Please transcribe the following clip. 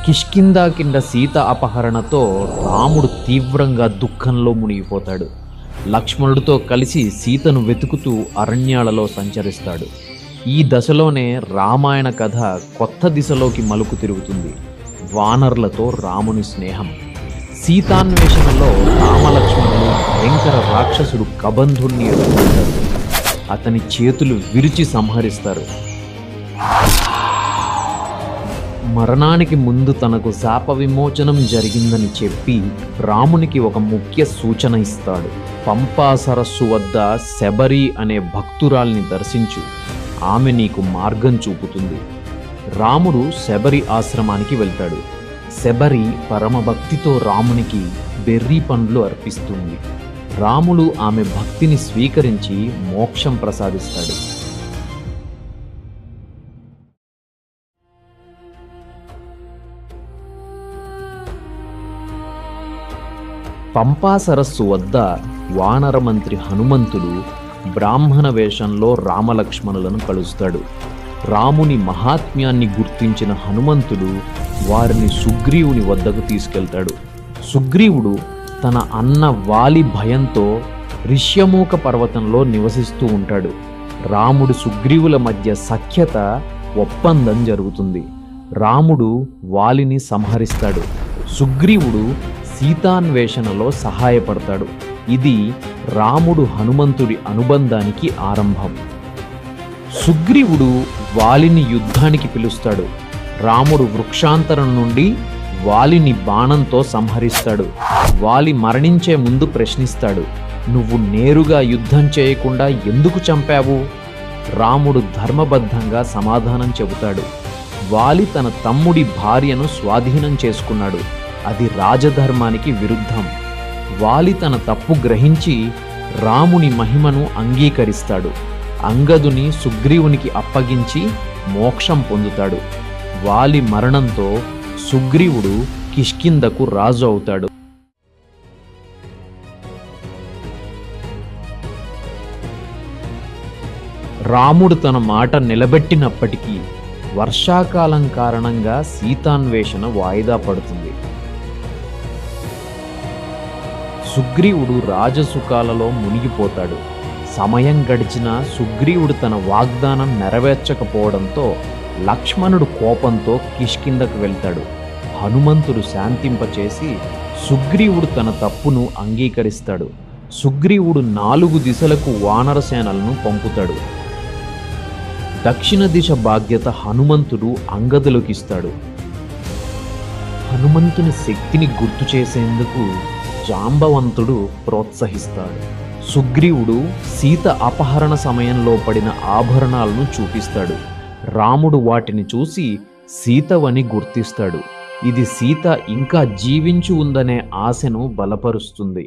కిష్కింధ సీత అపహరణతో రాముడు తీవ్రంగా దుఃఖంలో మునిగిపోతాడు. లక్ష్మణుడితో కలిసి సీతను వెతుకుతూ అరణ్యాలలో సంచరిస్తాడు. ఈ దశలోనే రామాయణ కథ కొత్త దిశలోకి మలుపు తిరుగుతుంది. వానరులతో రాముని స్నేహం. సీతాన్వేషణలో రామలక్ష్మణులు భయంకర రాక్షసుడు కబంధుణ్ణి ఎదుర్కొంటారు. అతని చేతులు విరిచి సంహరిస్తారు. మరణానికి ముందు తనకు శాప విమోచనం జరిగిందని చెప్పి రామునికి ఒక ముఖ్య సూచన ఇస్తాడు. పంపా సరస్సు వద్ద శబరి అనే భక్తురాల్ని దర్శించు, ఆమె నీకు మార్గం చూపుతుంది. రాముడు శబరి ఆశ్రమానికి వెళ్తాడు. శబరి పరమభక్తితో రామునికి బెర్రీ పండ్లు అర్పిస్తుంది. రాముడు ఆమె భక్తిని స్వీకరించి మోక్షం ప్రసాదిస్తాడు. పంపా సరస్సు వద్ద వానర మంత్రి హనుమంతుడు బ్రాహ్మణ వేషంలో రామలక్ష్మణులను కలుస్తాడు. రాముని మహాత్మ్యాన్ని గుర్తించిన హనుమంతుడు వారిని సుగ్రీవుని వద్దకు తీసుకెళ్తాడు. సుగ్రీవుడు తన అన్న వాలి భయంతో ఋష్యమూక పర్వతంలో నివసిస్తూ ఉంటాడు. రాముడు సుగ్రీవుల మధ్య సఖ్యత ఒప్పందం జరుగుతుంది. రాముడు వాలిని సంహరిస్తాడు. సుగ్రీవుడు సీతాన్వేషణలో సహాయపడతాడు. ఇది రాముడు హనుమంతుడి అనుబంధానికి ఆరంభం. సుగ్రీవుడు వాలిని యుద్ధానికి పిలుస్తాడు. రాముడు వృక్షాంతరం నుండి వాలిని బాణంతో సంహరిస్తాడు. వాలి మరణించే ముందు ప్రశ్నిస్తాడు, నువ్వు నేరుగా యుద్ధం చేయకుండా ఎందుకు చంపావు? రాముడు ధర్మబద్ధంగా సమాధానం చెబుతాడు. వాలి తన తమ్ముడి భార్యను స్వాధీనం చేసుకున్నాడు. అది రాజధర్మానికి విరుద్ధం. వాలి తన తప్పు గ్రహించి రాముని మహిమను అంగీకరిస్తాడు. అంగదుని సుగ్రీవునికి అప్పగించి మోక్షం పొందుతాడు. వాలి మరణంతో సుగ్రీవుడు కిష్కింధకు రాజు అవుతాడు. రాముడు తన మాట నిలబెట్టినప్పటికీ వర్షాకాలం కారణంగా సీతాన్వేషణ వాయిదా పడుతుంది. సుగ్రీవుడు రాజసుఖాలలో మునిగిపోతాడు. సమయం గడిచినా సుగ్రీవుడు తన వాగ్దానం నెరవేర్చకపోవడంతో లక్ష్మణుడు కోపంతో కిష్కింధకు వెళ్తాడు. హనుమంతుడు శాంతింపచేసి సుగ్రీవుడు తన తప్పును అంగీకరిస్తాడు. సుగ్రీవుడు 4 దిశలకు వానరసేనలను పంపుతాడు. దక్షిణ దిశ బాధ్యత హనుమంతుడు అంగదులకు ఇస్తాడు. హనుమంతుని శక్తిని గుర్తు చేసేందుకు జాంబవంతుడు ప్రోత్సహిస్తాడు. సుగ్రీవుడు సీత అపహరణ సమయంలో పడిన ఆభరణాలను చూపిస్తాడు. రాముడు వాటిని చూసి సీతవని గుర్తిస్తాడు. ఇది సీత ఇంకా జీవించి ఉందనే ఆశను బలపరుస్తుంది.